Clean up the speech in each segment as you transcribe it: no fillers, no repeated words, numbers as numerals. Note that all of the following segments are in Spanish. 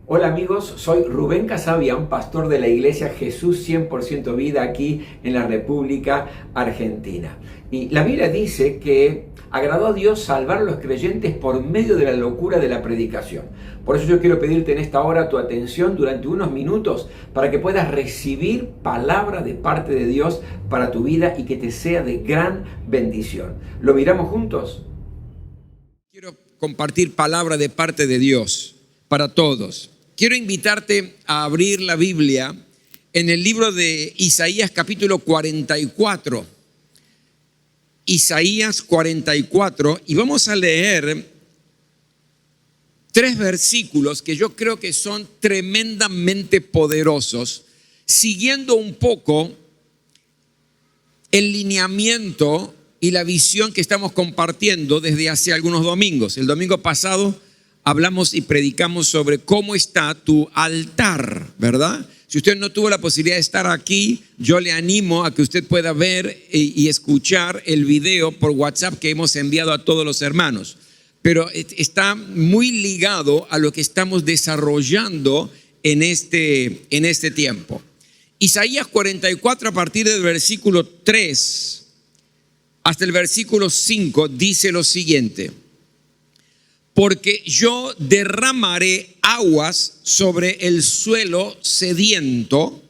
Hola amigos, soy Rubén Casabian, pastor de la iglesia Jesús 100% Vida aquí en la República Argentina. Y la Biblia dice que agradó a Dios salvar a los creyentes por medio de la locura de la predicación. Por eso yo quiero pedirte en esta hora tu atención durante unos minutos para que puedas recibir palabra de parte de Dios para tu vida y que te sea de gran bendición. ¿Lo miramos juntos? Quiero compartir palabra de parte de Dios para todos. Quiero invitarte a abrir la Biblia en el libro de Isaías capítulo 44. Isaías 44, y vamos a leer 3 versículos que yo creo que son tremendamente poderosos, siguiendo un poco el lineamiento y la visión que estamos compartiendo desde hace algunos domingos. El domingo pasado hablamos y predicamos sobre cómo está tu altar, ¿verdad? Si usted no tuvo la posibilidad de estar aquí, yo le animo a que usted pueda ver y escuchar el video por WhatsApp que hemos enviado a todos los hermanos. Pero está muy ligado a lo que estamos desarrollando en este tiempo. Isaías 44, a partir del versículo 3 hasta el versículo 5, dice lo siguiente: porque yo derramaré aguas sobre el suelo sediento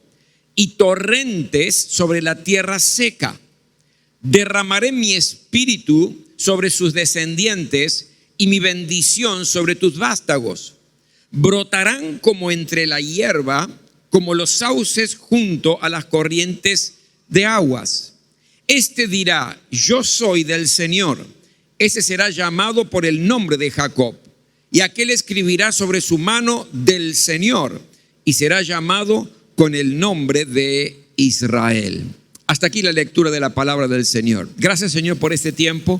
y torrentes sobre la tierra seca. Derramaré mi espíritu sobre sus descendientes y mi bendición sobre tus vástagos. Brotarán como entre la hierba, como los sauces junto a las corrientes de aguas. Este dirá: yo soy del Señor. Ese será llamado por el nombre de Jacob, y aquel escribirá sobre su mano del Señor, y será llamado con el nombre de Israel. Hasta aquí la lectura de la palabra del Señor. Gracias, Señor, por este tiempo.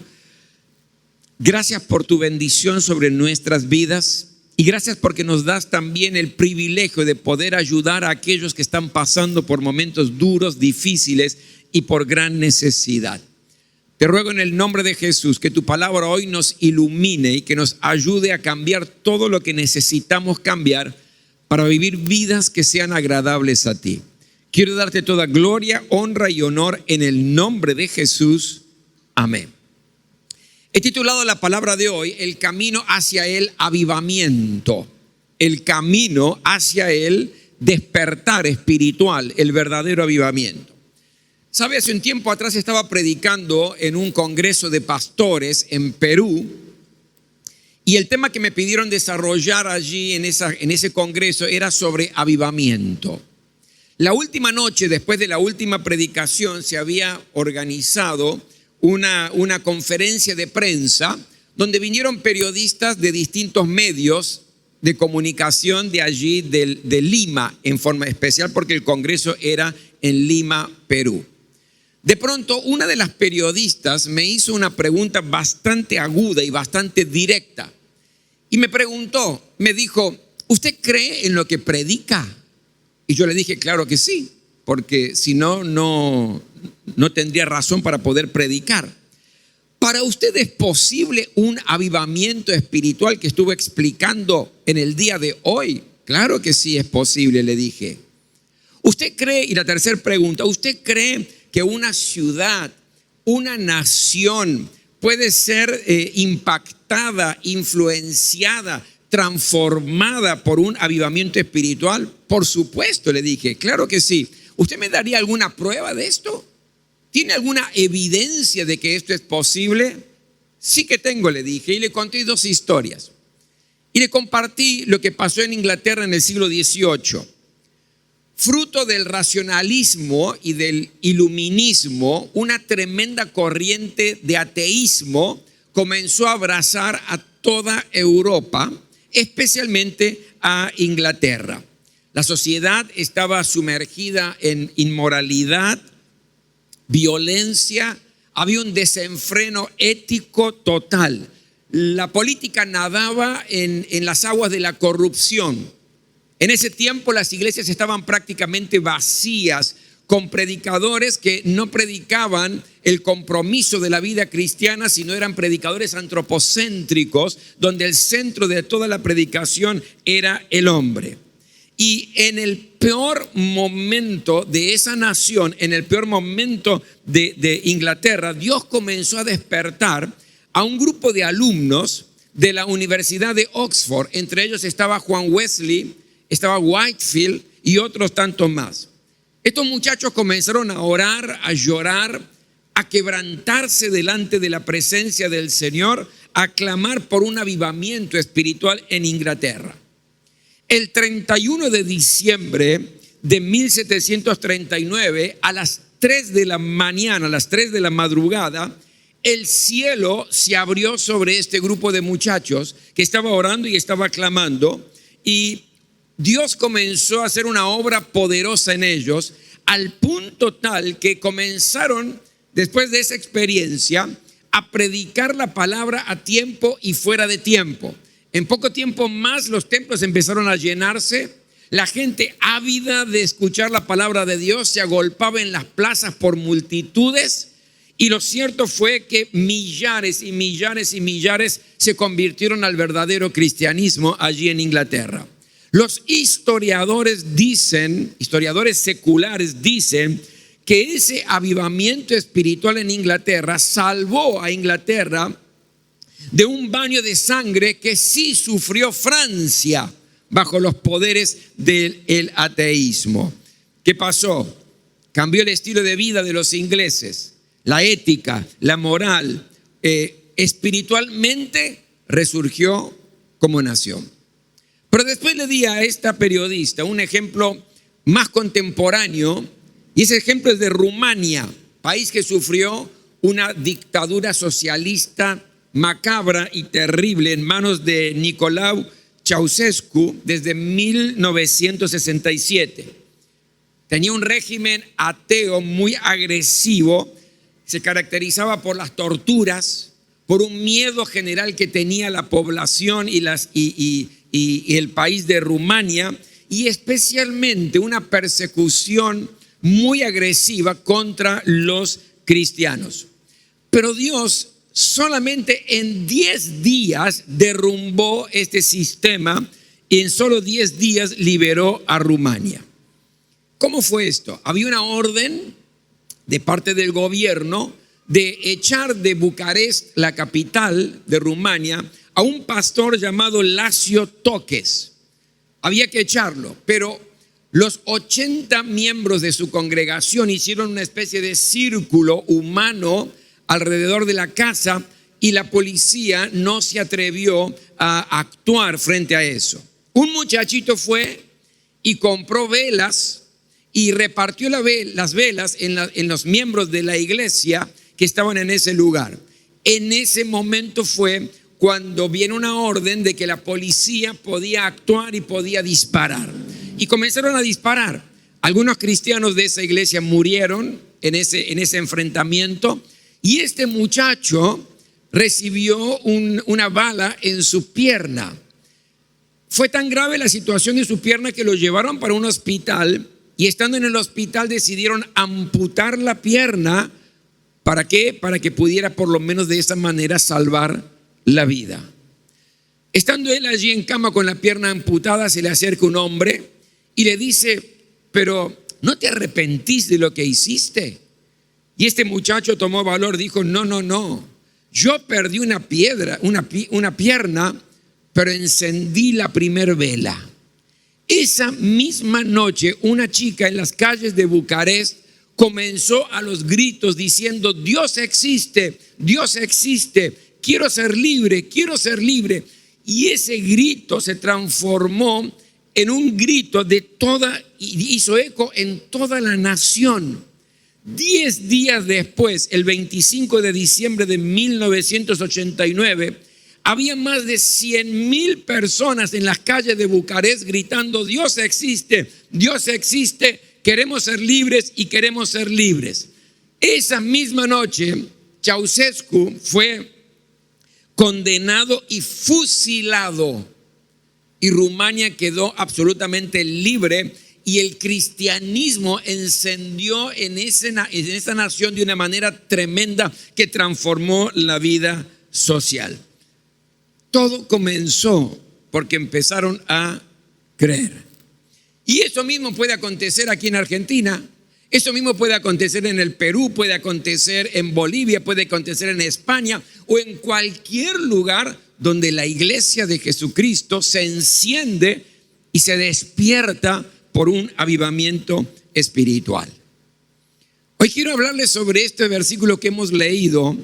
Gracias por tu bendición sobre nuestras vidas, y gracias porque nos das también el privilegio de poder ayudar a aquellos que están pasando por momentos duros, difíciles y por gran necesidad. Te ruego en el nombre de Jesús que tu palabra hoy nos ilumine y que nos ayude a cambiar todo lo que necesitamos cambiar para vivir vidas que sean agradables a ti. Quiero darte toda gloria, honra y honor en el nombre de Jesús. Amén. He titulado la palabra de hoy: el camino hacia el avivamiento. El camino hacia el despertar espiritual, el verdadero avivamiento. ¿Sabe? Hace un tiempo atrás estaba predicando en un congreso de pastores en Perú, y el tema que me pidieron desarrollar allí en ese congreso era sobre avivamiento. La última noche, después de la última predicación, se había organizado una conferencia de prensa donde vinieron periodistas de distintos medios de comunicación de allí, de Lima, en forma especial porque el congreso era en Lima, Perú. De pronto, una de las periodistas me hizo una pregunta bastante aguda y bastante directa. Y me preguntó, me dijo: ¿usted cree en lo que predica? Y yo le dije, claro que sí, porque si no, no tendría razón para poder predicar. ¿Para usted es posible un avivamiento espiritual que estuve explicando en el día de hoy? Claro que sí es posible, le dije. ¿Usted cree? Y la tercera pregunta: ¿usted cree que una ciudad, una nación puede ser impactada, influenciada, transformada por un avivamiento espiritual? Por supuesto, le dije, claro que sí. ¿Usted me daría alguna prueba de esto? ¿Tiene alguna evidencia de que esto es posible? Sí que tengo, le dije, y le conté 2 historias. Y le compartí lo que pasó en Inglaterra en el siglo XVIII. Fruto del racionalismo y del iluminismo, una tremenda corriente de ateísmo comenzó a abrazar a toda Europa, especialmente a Inglaterra. La sociedad estaba sumergida en inmoralidad, violencia, había un desenfreno ético total. La política nadaba en las aguas de la corrupción. En ese tiempo las iglesias estaban prácticamente vacías, con predicadores que no predicaban el compromiso de la vida cristiana, sino eran predicadores antropocéntricos, donde el centro de toda la predicación era el hombre. Y en el peor momento de esa nación, en el peor momento de Inglaterra, Dios comenzó a despertar a un grupo de alumnos de la Universidad de Oxford. Entre ellos estaba Juan Wesley, estaba Whitefield y otros tantos más. Estos muchachos comenzaron a orar, a llorar, a quebrantarse delante de la presencia del Señor, a clamar por un avivamiento espiritual en Inglaterra. El 31 de diciembre de 1739, a las 3 de la mañana, a las 3 de la madrugada, el cielo se abrió sobre este grupo de muchachos que estaba orando y estaba clamando, y Dios comenzó a hacer una obra poderosa en ellos, al punto tal que comenzaron, después de esa experiencia, a predicar la palabra a tiempo y fuera de tiempo. En poco tiempo más los templos empezaron a llenarse. La gente ávida de escuchar la palabra de Dios se agolpaba en las plazas por multitudes. Y lo cierto fue que millares y millares y millares se convirtieron al verdadero cristianismo allí en Inglaterra. Los historiadores dicen, historiadores seculares dicen, que ese avivamiento espiritual en Inglaterra salvó a Inglaterra de un baño de sangre que sí sufrió Francia bajo los poderes del ateísmo. ¿Qué pasó? Cambió el estilo de vida de los ingleses, la ética, la moral, espiritualmente resurgió como nación. Pero después le di a esta periodista un ejemplo más contemporáneo, y ese ejemplo es de Rumania, país que sufrió una dictadura socialista macabra y terrible en manos de Nicolae Ceausescu desde 1967. Tenía un régimen ateo muy agresivo, se caracterizaba por las torturas, por un miedo general que tenía la población y el país de Rumania, y especialmente una persecución muy agresiva contra los cristianos. Pero Dios solamente en 10 días derrumbó este sistema y en solo 10 días liberó a Rumania. ¿Cómo fue esto? Había una orden de parte del gobierno de echar de Bucarest, la capital de Rumania, a un pastor llamado László Tokes. Había que echarlo, pero los 80 miembros de su congregación hicieron una especie de círculo humano alrededor de la casa y la policía no se atrevió a actuar frente a eso. Un muchachito fue y compró velas y repartió las velas en los miembros de la iglesia que estaban en ese lugar. En ese momento fue cuando viene una orden de que la policía podía actuar y podía disparar. Y comenzaron a disparar. Algunos cristianos de esa iglesia murieron en ese enfrentamiento, y este muchacho recibió una bala en su pierna. Fue tan grave la situación de su pierna que lo llevaron para un hospital, y estando en el hospital decidieron amputar la pierna. ¿Para qué? Para que pudiera por lo menos de esa manera salvar la vida. Estando él allí en cama con la pierna amputada, se le acerca un hombre y le dice: pero ¿no te arrepentís de lo que hiciste? Y este muchacho tomó valor, dijo: no, yo perdí una pierna, pero encendí la primer vela. Esa misma noche, una chica en las calles de Bucarest comenzó a los gritos diciendo: Dios existe, quiero ser libre. Y ese grito se transformó en un grito y hizo eco en toda la nación. 10 días después, el 25 de diciembre de 1989, había más de 100,000 personas en las calles de Bucarest gritando: Dios existe, queremos ser libres y queremos ser libres. Esa misma noche, Ceausescu fue condenado y fusilado, y Rumania quedó absolutamente libre y el cristianismo encendió en esa nación de una manera tremenda que transformó la vida social. Todo comenzó porque empezaron a creer. Y eso mismo puede acontecer aquí en Argentina, eso mismo puede acontecer en el Perú, puede acontecer en Bolivia, puede acontecer en España o en cualquier lugar donde la iglesia de Jesucristo se enciende y se despierta por un avivamiento espiritual. Hoy quiero hablarles sobre este versículo que hemos leído,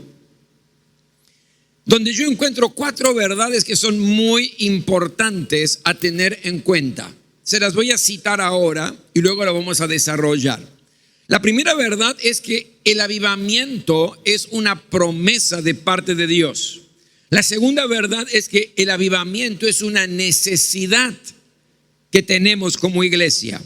donde yo encuentro 4 verdades que son muy importantes a tener en cuenta. Se las voy a citar ahora y luego la vamos a desarrollar. La primera verdad es que el avivamiento es una promesa de parte de Dios. La segunda verdad es que el avivamiento es una necesidad que tenemos como iglesia.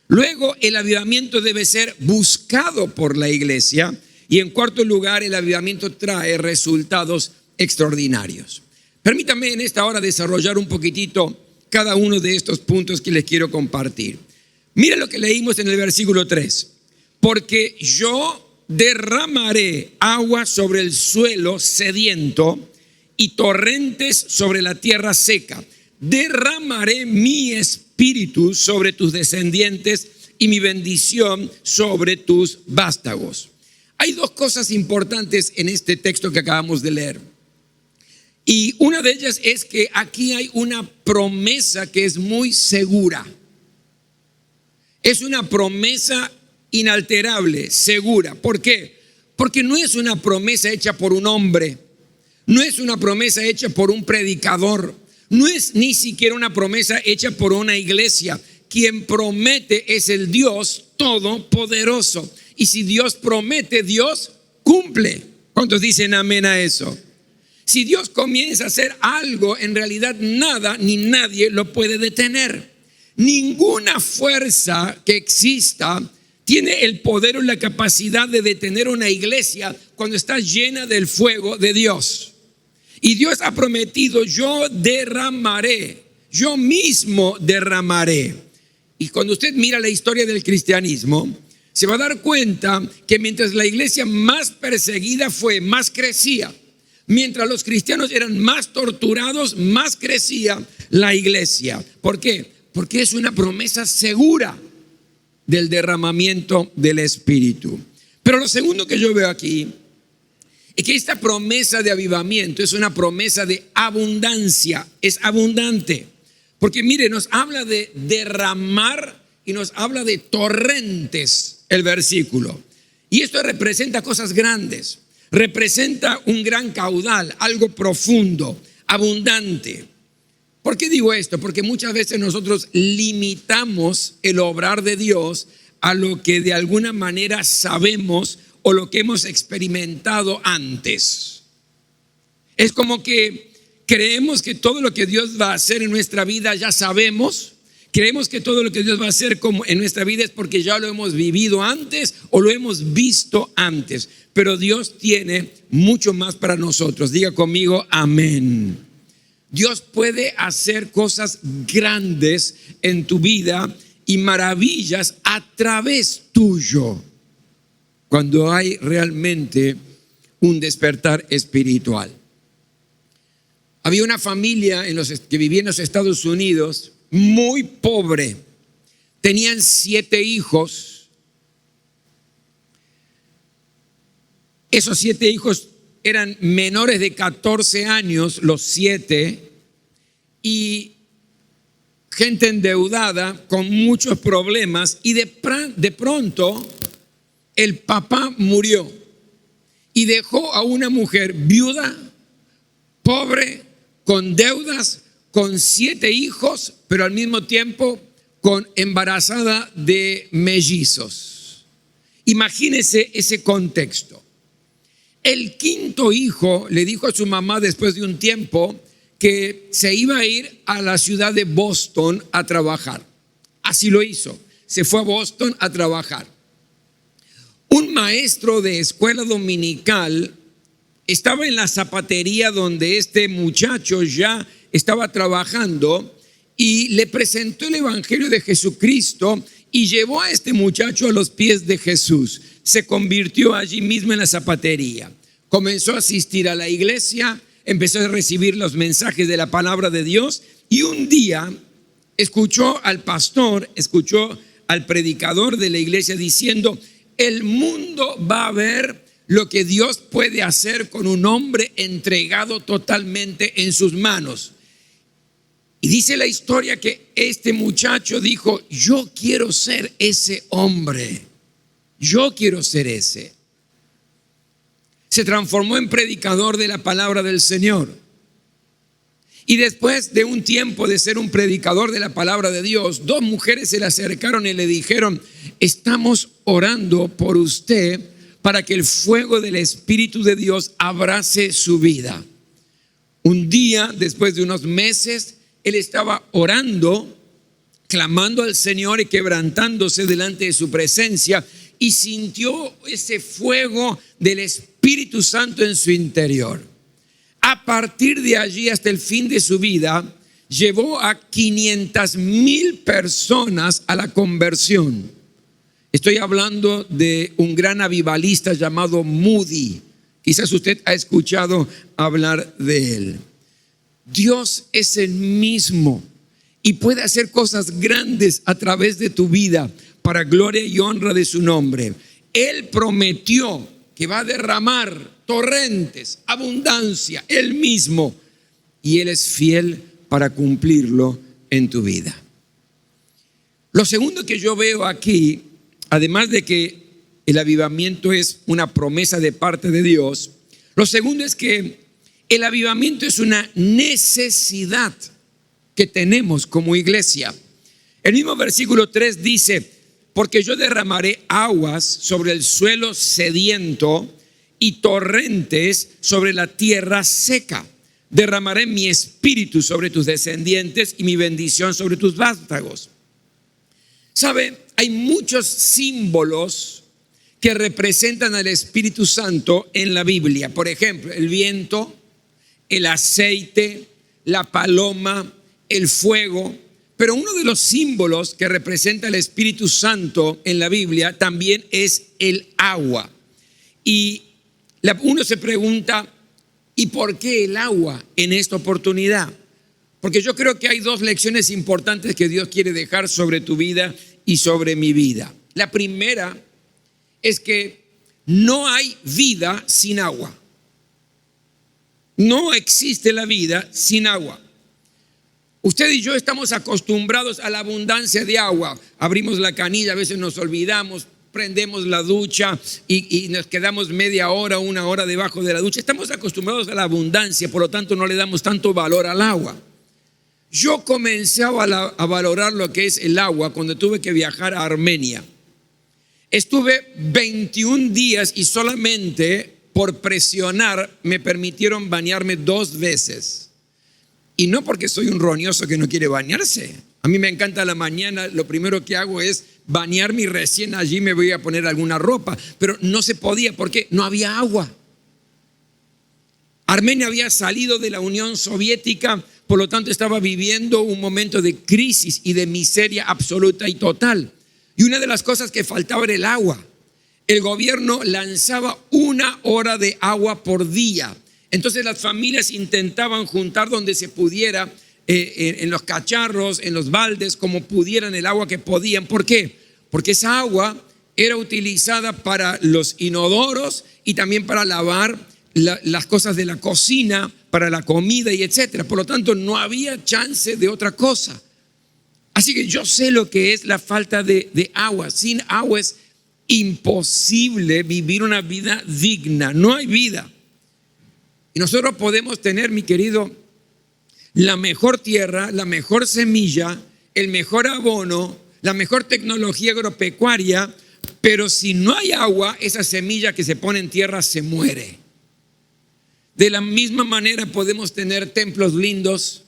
Luego, el avivamiento debe ser buscado por la iglesia. Y en cuarto lugar, el avivamiento trae resultados extraordinarios. Permítanme en esta hora desarrollar un poquitito cada uno de estos puntos que les quiero compartir. Mira lo que leímos en el versículo 3. Porque yo derramaré agua sobre el suelo sediento y torrentes sobre la tierra seca. Derramaré mi espíritu sobre tus descendientes y mi bendición sobre tus vástagos. Hay 2 cosas importantes en este texto que acabamos de leer. Y una de ellas es que aquí hay una promesa que es muy segura. Es una promesa inalterable, segura. ¿Por qué? Porque no es una promesa hecha por un hombre, no es una promesa hecha por un predicador, no es ni siquiera una promesa hecha por una iglesia. Quien promete es el Dios Todopoderoso. Y si Dios promete, Dios cumple. ¿Cuántos dicen amén a eso? Si Dios comienza a hacer algo, en realidad nada ni nadie lo puede detener. Ninguna fuerza que exista tiene el poder o la capacidad de detener una iglesia cuando está llena del fuego de Dios. Y Dios ha prometido: yo derramaré, yo mismo derramaré. Y cuando usted mira la historia del cristianismo, se va a dar cuenta que mientras la iglesia más perseguida fue, más crecía. Mientras los cristianos eran más torturados, más crecía la iglesia. ¿Por qué? Porque es una promesa segura del derramamiento del Espíritu. Pero lo segundo que yo veo aquí es que esta promesa de avivamiento es una promesa de abundancia, es abundante. Porque mire, nos habla de derramar y nos habla de torrentes el versículo. Y esto representa cosas grandes, representa un gran caudal, algo profundo, abundante. ¿Por qué digo esto? Porque muchas veces nosotros limitamos el obrar de Dios a lo que de alguna manera sabemos o lo que hemos experimentado antes. Es como que creemos que todo lo que Dios va a hacer en nuestra vida ya sabemos. Creemos que todo lo que Dios va a hacer en nuestra vida es porque ya lo hemos vivido antes o lo hemos visto antes. Pero Dios tiene mucho más para nosotros. Diga conmigo, amén. Dios puede hacer cosas grandes en tu vida y maravillas a través tuyo cuando hay realmente un despertar espiritual. Había una familia que vivía en los Estados Unidos muy pobre. Tenían 7 hijos. Esos 7 hijos eran menores de 14 años, los 7, y gente endeudada con muchos problemas. Y de pronto el papá murió y dejó a una mujer viuda, pobre, con deudas, con 7 hijos, pero al mismo tiempo embarazada de mellizos. Imagínese ese contexto. El 5.º hijo le dijo a su mamá después de un tiempo que se iba a ir a la ciudad de Boston a trabajar. Así lo hizo. Se fue a Boston a trabajar. Un maestro de escuela dominical estaba en la zapatería donde este muchacho ya estaba trabajando y le presentó el Evangelio de Jesucristo y llevó a este muchacho a los pies de Jesús. Se convirtió allí mismo en la zapatería. Comenzó a asistir a la iglesia, empezó a recibir los mensajes de la palabra de Dios y un día escuchó al pastor, escuchó al predicador de la iglesia diciendo: el mundo va a ver lo que Dios puede hacer con un hombre entregado totalmente en sus manos. Y dice la historia que este muchacho dijo: yo quiero ser ese hombre, yo quiero ser ese. Se transformó en predicador de la palabra del Señor. Y después de un tiempo de ser un predicador de la palabra de Dios, dos mujeres se le acercaron y le dijeron: estamos orando por usted para que el fuego del Espíritu de Dios abrace su vida. Un día, después de unos meses, él estaba orando, clamando al Señor y quebrantándose delante de su presencia, y sintió ese fuego del Espíritu Santo en su interior. A partir de allí hasta el fin de su vida, llevó a 500,000 personas a la conversión. Estoy hablando de un gran avivalista llamado Moody. Quizás usted ha escuchado hablar de él. Dios es el mismo y puede hacer cosas grandes a través de tu vida para gloria y honra de su nombre. Él prometió que va a derramar torrentes, abundancia, Él mismo, y Él es fiel para cumplirlo en tu vida. Lo segundo que yo veo aquí, además de que el avivamiento es una promesa de parte de Dios, lo segundo es que el avivamiento es una necesidad que tenemos como iglesia. El mismo versículo 3 dice: porque yo derramaré aguas sobre el suelo sediento y torrentes sobre la tierra seca. Derramaré mi espíritu sobre tus descendientes y mi bendición sobre tus vástagos. ¿Sabe? Hay muchos símbolos que representan al Espíritu Santo en la Biblia. Por ejemplo, el viento, el aceite, la paloma, el fuego. Pero uno de los símbolos que representa al Espíritu Santo en la Biblia también es el agua. Y uno se pregunta: ¿y por qué el agua en esta oportunidad? Porque yo creo que hay dos lecciones importantes que Dios quiere dejar sobre tu vida y sobre mi vida. La primera es que no hay vida sin agua. No existe la vida sin agua. Usted y yo estamos acostumbrados a la abundancia de agua. Abrimos la canilla, a veces nos olvidamos, prendemos la ducha y nos quedamos media hora, una hora debajo de la ducha. Estamos acostumbrados a la abundancia, por lo tanto no le damos tanto valor al agua. Yo comencé a valorar lo que es el agua cuando tuve que viajar a Armenia. Estuve 21 días y solamente por presionar me permitieron bañarme 2 veces. Y no porque soy un roñoso que no quiere bañarse. A mí me encanta la mañana, lo primero que hago es bañarme y recién allí me voy a poner alguna ropa. Pero no se podía porque no había agua. Armenia había salido de la Unión Soviética, por lo tanto estaba viviendo un momento de crisis y de miseria absoluta y total. Y una de las cosas que faltaba era el agua. El gobierno lanzaba 1 hora de agua por día. Entonces las familias intentaban juntar donde se pudiera, en los cacharros, en los baldes, como pudieran, el agua que podían. ¿Por qué? Porque esa agua era utilizada para los inodoros y también para lavar las cosas de la cocina, para la comida y etcétera. Por lo tanto, no había chance de otra cosa. Así que yo sé lo que es la falta de agua. Sin agua es imposible vivir una vida digna. No hay vida. Y nosotros podemos tener, mi querido, la mejor tierra, la mejor semilla, el mejor abono, la mejor tecnología agropecuaria, pero si no hay agua, esa semilla que se pone en tierra se muere. De la misma manera podemos tener templos lindos,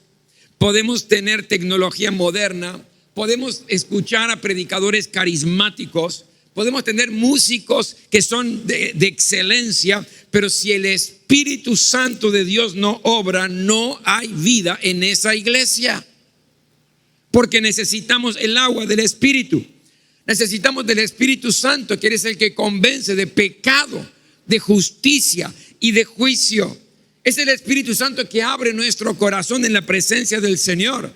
podemos tener tecnología moderna, podemos escuchar a predicadores carismáticos, podemos tener músicos que son de excelencia, pero si el Espíritu Santo de Dios no obra, no hay vida en esa iglesia. porque necesitamos el agua del Espíritu. Necesitamos del Espíritu Santo, que es el que convence de pecado, de justicia y de juicio. Es el Espíritu Santo que abre nuestro corazón en la presencia del Señor.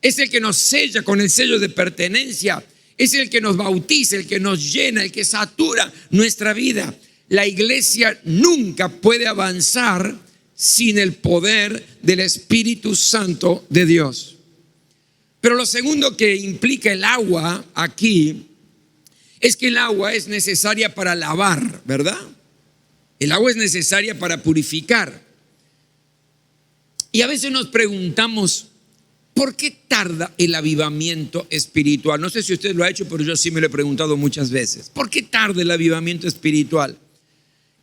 Es el que nos sella con el sello de pertenencia. Es el que nos bautiza, el que nos llena, el que satura nuestra vida. La iglesia nunca puede avanzar sin el poder del Espíritu Santo de Dios. Pero lo segundo que implica el agua aquí es que el agua es necesaria para lavar, ¿verdad? El agua es necesaria para purificar. Y a veces nos preguntamos, ¿por qué tarda el avivamiento espiritual? No sé si usted lo ha hecho, pero yo sí me lo he preguntado muchas veces. ¿Por qué tarda el avivamiento espiritual?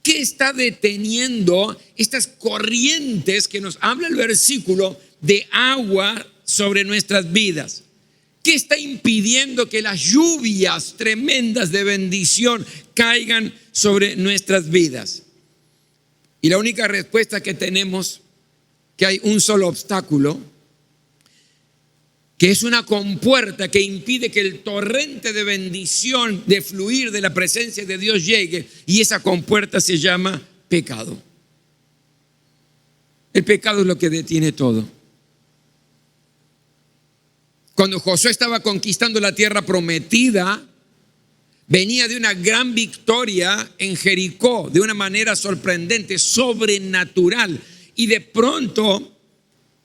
¿Qué está deteniendo estas corrientes que nos habla el versículo de agua sobre nuestras vidas? ¿Qué está impidiendo que las lluvias tremendas de bendición caigan sobre nuestras vidas? Y la única respuesta que tenemos, que hay un solo obstáculo, que es una compuerta que impide que el torrente de bendición, de fluir de la presencia de Dios llegue, y esa compuerta se llama pecado. El pecado es lo que detiene todo. Cuando Josué estaba conquistando la tierra prometida, venía de una gran victoria en Jericó, de una manera sorprendente, sobrenatural, y de pronto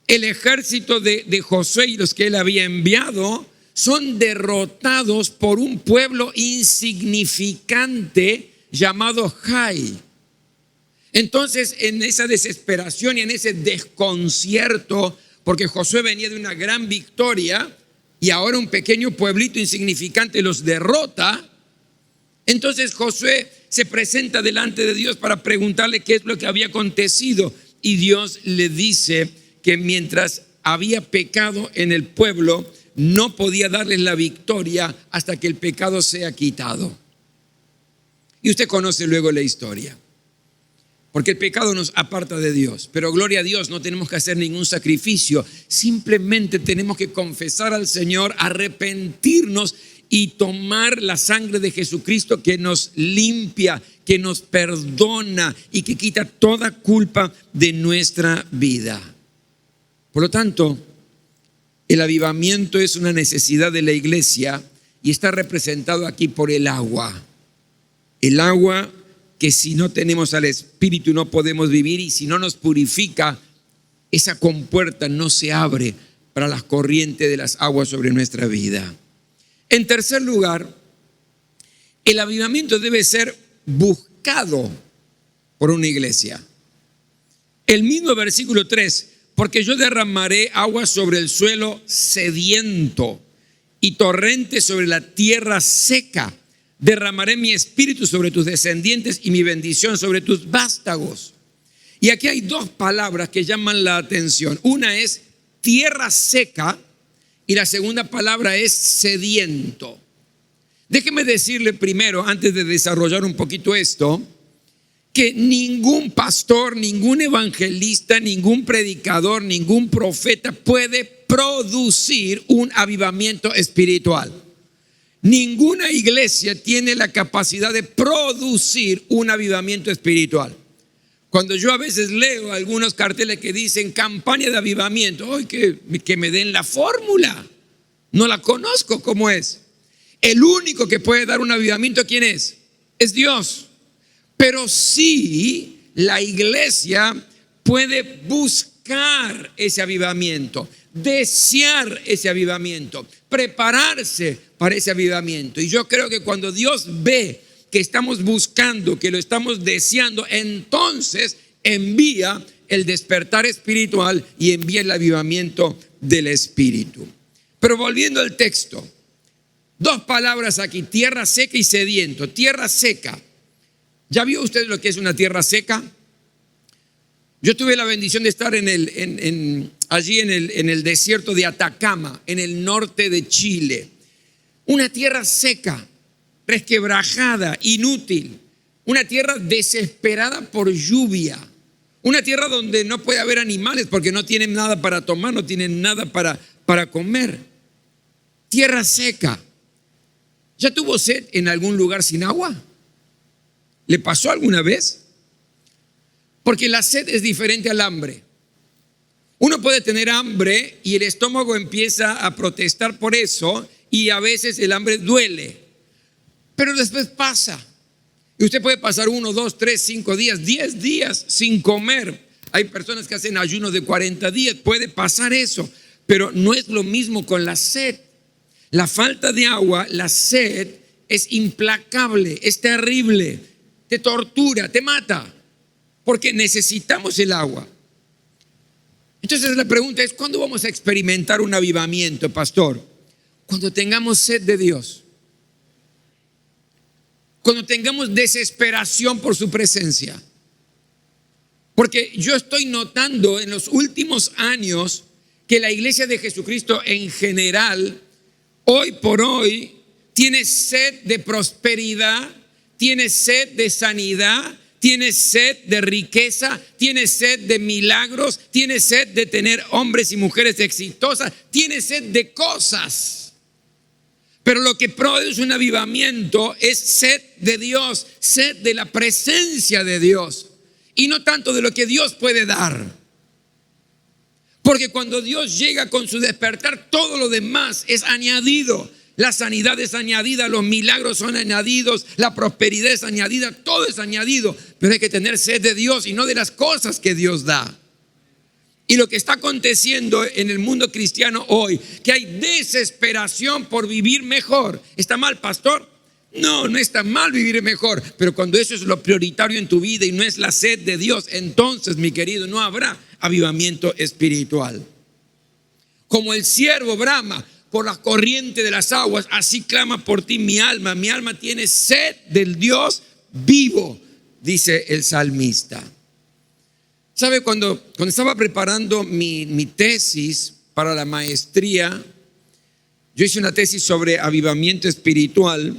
el ejército de Josué y los que él había enviado son derrotados por un pueblo insignificante llamado Jai. Entonces, en esa desesperación y en ese desconcierto, porque Josué venía de una gran victoria y ahora un pequeño pueblito insignificante los derrota, entonces Josué se presenta delante de Dios para preguntarle qué es lo que había acontecido, y Dios le dice que mientras había pecado en el pueblo, no podía darles la victoria hasta que el pecado sea quitado. Y usted conoce luego la historia, porque el pecado nos aparta de Dios. Pero gloria a Dios, no tenemos que hacer ningún sacrificio, simplemente tenemos que confesar al Señor, arrepentirnos y tomar la sangre de Jesucristo, que nos limpia, que nos perdona y que quita toda culpa de nuestra vida. Por lo tanto, el avivamiento es una necesidad de la iglesia y está representado aquí por el agua. El agua que si no tenemos al Espíritu no podemos vivir, y si no nos purifica, esa compuerta no se abre para las corrientes de las aguas sobre nuestra vida. En tercer lugar, el avivamiento debe ser buscado por una iglesia. El mismo versículo 3, porque yo derramaré agua sobre el suelo sediento y torrentes sobre la tierra seca. Derramaré mi espíritu sobre tus descendientes y mi bendición sobre tus vástagos. Y aquí hay dos palabras que llaman la atención. Una es tierra seca y la segunda palabra es sediento. Déjeme decirle primero, antes de desarrollar un poquito esto, que ningún pastor, ningún evangelista, ningún predicador, ningún profeta puede producir un avivamiento espiritual. Ninguna iglesia tiene la capacidad de producir un avivamiento espiritual. Cuando yo a veces leo algunos carteles que dicen campaña de avivamiento, ¡ay, que me den la fórmula! No la conozco, ¿cómo es? El único que puede dar un avivamiento, ¿quién es? Es Dios. Pero sí, la iglesia puede buscar ese avivamiento, desear ese avivamiento, prepararse para ese avivamiento. Y yo creo que cuando Dios ve que estamos buscando, que lo estamos deseando, entonces envía el despertar espiritual y envía el avivamiento del Espíritu. Pero volviendo al texto, dos palabras aquí, tierra seca y sediento. Tierra seca. ¿Ya vio usted lo que es una tierra seca? Yo tuve la bendición de estar allí en el desierto de Atacama, en el norte de Chile. Una tierra seca, resquebrajada, inútil. Una tierra desesperada por lluvia. Una tierra donde no puede haber animales porque no tienen nada para tomar, no tienen nada para comer. tierra seca. ¿Ya tuvo sed en algún lugar sin agua? ¿Le pasó alguna vez? Porque la sed es diferente al hambre. Uno puede tener hambre y el estómago empieza a protestar por eso y a veces el hambre duele. Pero después pasa. Y usted puede pasar 1, 2, 3, 5 días, 10 días sin comer. Hay personas que hacen ayunos de 40 días. Puede pasar eso. Pero no es lo mismo con la sed. La falta de agua, la sed, es implacable, es terrible. Te tortura, te mata. Porque necesitamos el agua. Entonces la pregunta es, ¿cuándo vamos a experimentar un avivamiento, pastor? Cuando tengamos sed de Dios. Cuando tengamos desesperación por su presencia. Porque yo estoy notando en los últimos años que la iglesia de Jesucristo en general, hoy por hoy, tiene sed de prosperidad, tiene sed de sanidad, tiene sed de riqueza, tiene sed de milagros, tiene sed de tener hombres y mujeres exitosas, tiene sed de cosas. Pero lo que produce un avivamiento es sed de Dios, sed de la presencia de Dios y no tanto de lo que Dios puede dar. Porque cuando Dios llega con su despertar, todo lo demás es añadido. La sanidad es añadida, los milagros son añadidos, la prosperidad es añadida, todo es añadido. Pero hay que tener sed de Dios y no de las cosas que Dios da. Y lo que está aconteciendo en el mundo cristiano hoy, que hay desesperación por vivir mejor. ¿Está mal, pastor? No, no está mal vivir mejor. Pero cuando eso es lo prioritario en tu vida y no es la sed de Dios, entonces, mi querido, no habrá avivamiento espiritual. Como el siervo brama por la corriente de las aguas, así clama por ti mi alma. Mi alma tiene sed del Dios vivo, dice el salmista. ¿Sabe? Cuando estaba preparando mi tesis para la maestría, yo hice una tesis sobre avivamiento espiritual.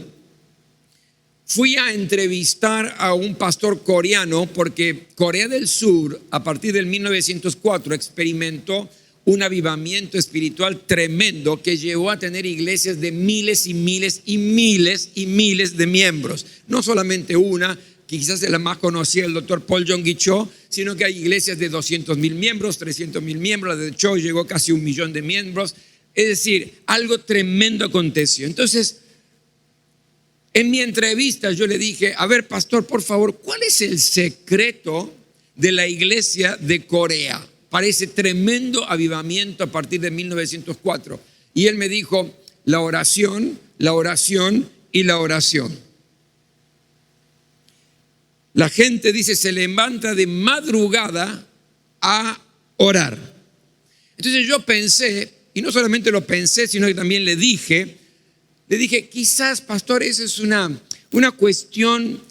Fui a entrevistar a un pastor coreano porque Corea del Sur, a partir del 1904, experimentó un avivamiento espiritual tremendo que llevó a tener iglesias de miles y miles y miles y miles de miembros. No solamente una, que quizás es la más conocida, el doctor Paul Yonggi Cho, sino que hay iglesias de 200,000 miembros, 300,000 miembros. La de Cho llegó casi 1 millón de miembros. Es decir, algo tremendo aconteció. Entonces, en mi entrevista yo le dije, a ver, pastor, por favor, ¿cuál es el secreto de la iglesia de Corea para ese tremendo avivamiento a partir de 1904? Y él me dijo, la oración, la oración y la oración. La gente, dice, se levanta de madrugada a orar. Entonces yo pensé, y no solamente lo pensé, sino que también le dije, quizás, pastor, esa es una cuestión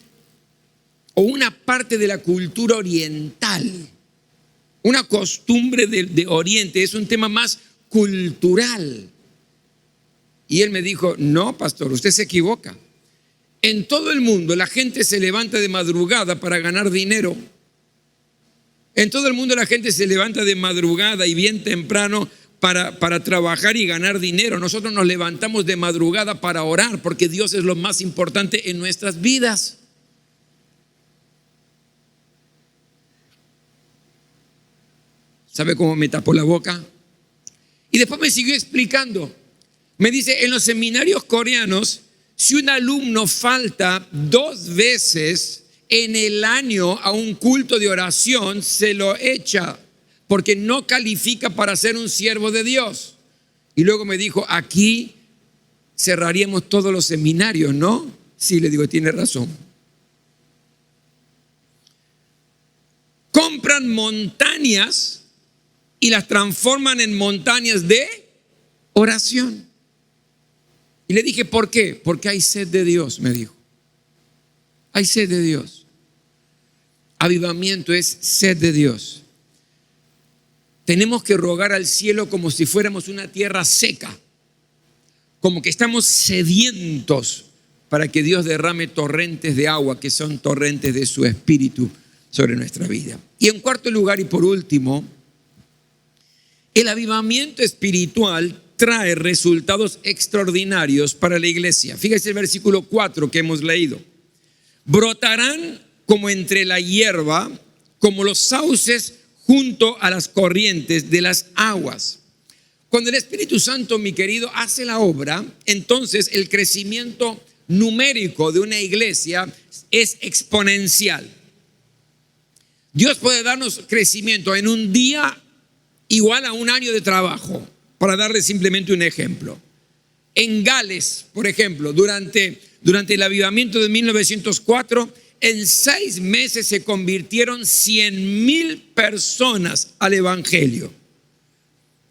o una parte de la cultura oriental, una costumbre de Oriente, es un tema más cultural. Y él me dijo, no, pastor, usted se equivoca. En todo el mundo la gente se levanta de madrugada para ganar dinero. En todo el mundo la gente se levanta de madrugada y bien temprano para trabajar y ganar dinero. Nosotros nos levantamos de madrugada para orar porque Dios es lo más importante en nuestras vidas. ¿Sabe cómo me tapó la boca? Y después me siguió explicando. Me dice, en los seminarios coreanos, si un alumno falta 2 veces en el año a un culto de oración, se lo echa porque no califica para ser un siervo de Dios. Y luego me dijo, aquí cerraríamos todos los seminarios, ¿no? Sí, le digo, tiene razón. Compran montañas y las transforman en montañas de oración. Y le dije, ¿por qué? Porque hay sed de Dios, me dijo. Hay sed de Dios. Avivamiento es sed de Dios. Tenemos que rogar al cielo como si fuéramos una tierra seca, como que estamos sedientos para que Dios derrame torrentes de agua, que son torrentes de su espíritu sobre nuestra vida. Y en cuarto lugar y por último, el avivamiento espiritual trae resultados extraordinarios para la iglesia. Fíjese el versículo 4 que hemos leído. Brotarán como entre la hierba, como los sauces junto a las corrientes de las aguas. Cuando el Espíritu Santo, mi querido, hace la obra, entonces el crecimiento numérico de una iglesia es exponencial. Dios puede darnos crecimiento en un día igual a un año de trabajo, para darle simplemente un ejemplo. En Gales, por ejemplo, durante el avivamiento de 1904, en 6 meses se convirtieron 100,000 personas al evangelio.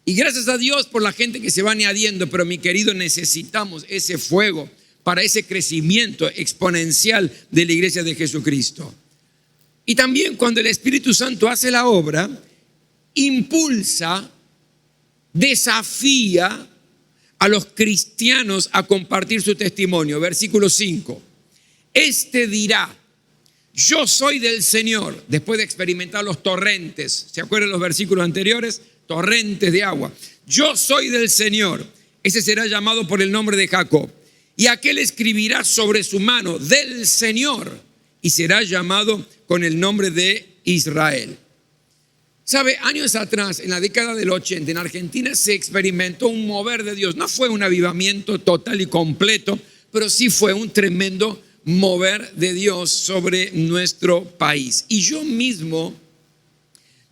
Y gracias a Dios por la gente que se va añadiendo, pero mi querido, necesitamos ese fuego para ese crecimiento exponencial de la iglesia de Jesucristo. Y también cuando el Espíritu Santo hace la obra, impulsa, desafía a los cristianos a compartir su testimonio. Versículo 5. Este dirá: yo soy del Señor, después de experimentar los torrentes. ¿Se acuerdan los versículos anteriores? Torrentes de agua. Yo soy del Señor. Ese será llamado por el nombre de Jacob. Y aquel escribirá sobre su mano: del Señor. Y será llamado con el nombre de Israel. ¿Sabe? Años atrás, en la década del 80, en Argentina se experimentó un mover de Dios. No fue un avivamiento total y completo, pero sí fue un tremendo mover de Dios sobre nuestro país. Y yo mismo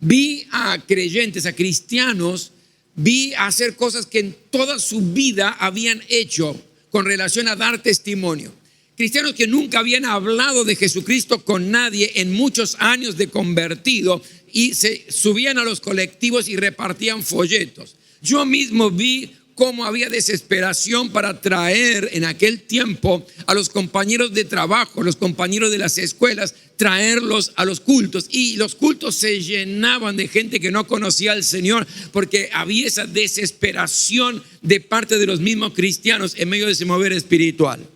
vi a creyentes, a cristianos, vi hacer cosas que en toda su vida habían hecho con relación a dar testimonio. Cristianos que nunca habían hablado de Jesucristo con nadie en muchos años de convertido, y se subían a los colectivos y repartían folletos. Yo mismo vi cómo había desesperación para traer en aquel tiempo a los compañeros de trabajo, los compañeros de las escuelas, traerlos a los cultos. Y los cultos se llenaban de gente que no conocía al Señor, porque había esa desesperación de parte de los mismos cristianos en medio de ese mover espiritual.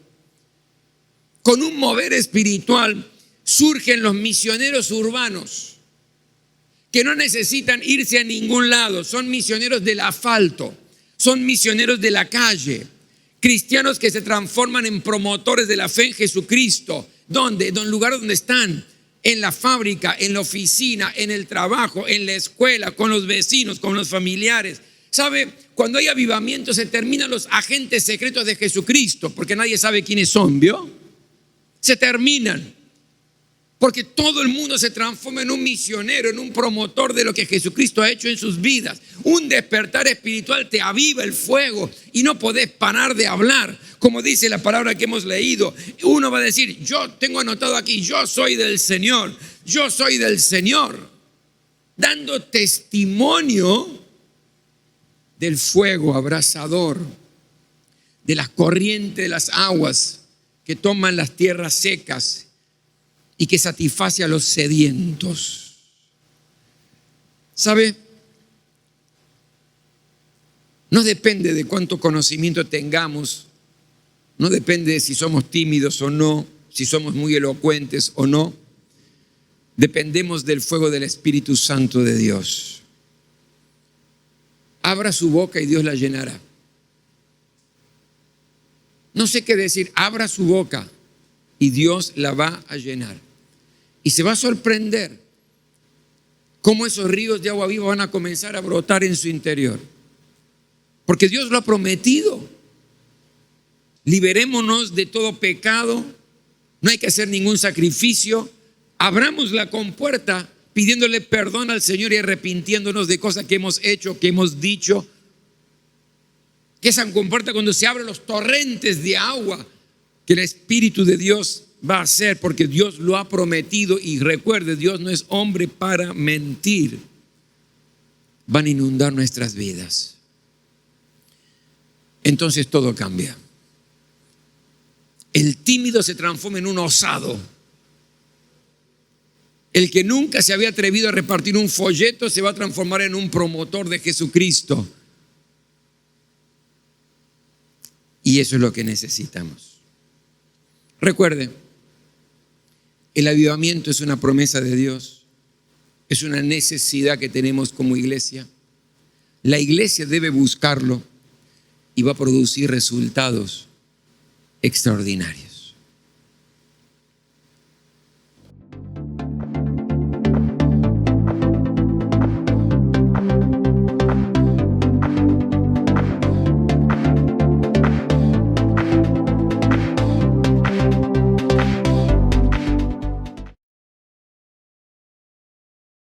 Con un mover espiritual surgen los misioneros urbanos, que no necesitan irse a ningún lado. Son misioneros del asfalto, son misioneros de la calle, cristianos que se transforman en promotores de la fe en Jesucristo. ¿Dónde? En el lugar donde están, en la fábrica, en la oficina, en el trabajo, en la escuela, con los vecinos, con los familiares. ¿Sabe? Cuando hay avivamiento se terminan los agentes secretos de Jesucristo, porque nadie sabe quiénes son, ¿vio? Se terminan. Porque todo el mundo se transforma en un misionero, en un promotor de lo que Jesucristo ha hecho en sus vidas. Un despertar espiritual te aviva el fuego y no podés parar de hablar. Como dice la palabra que hemos leído, uno va a decir: yo tengo anotado aquí, yo soy del Señor, yo soy del Señor. Dando testimonio del fuego abrasador, de las corrientes de las aguas que toman las tierras secas y que satisface a los sedientos. ¿Sabe? No depende de cuánto conocimiento tengamos, no depende de si somos tímidos o no, si somos muy elocuentes o no. Dependemos del fuego del Espíritu Santo de Dios. Abra su boca y Dios la llenará. No sé qué decir, abra su boca y Dios la va a llenar. Y se va a sorprender cómo esos ríos de agua viva van a comenzar a brotar en su interior. Porque Dios lo ha prometido. Liberémonos de todo pecado. No hay que hacer ningún sacrificio. Abramos la compuerta pidiéndole perdón al Señor y arrepintiéndonos de cosas que hemos hecho, que hemos dicho. Que esa compuerta, cuando se abren los torrentes de agua, que el Espíritu de Dios va a hacer, porque Dios lo ha prometido. Y recuerde, Dios no es hombre para mentir. Van a inundar nuestras vidas. Entonces todo cambia. El tímido se transforma en un osado. El que nunca se había atrevido a repartir un folleto se va a transformar en un promotor de Jesucristo. Y eso es lo que necesitamos. Recuerde, el avivamiento es una promesa de Dios, es una necesidad que tenemos como iglesia. La iglesia debe buscarlo. y va a producir resultados extraordinarios.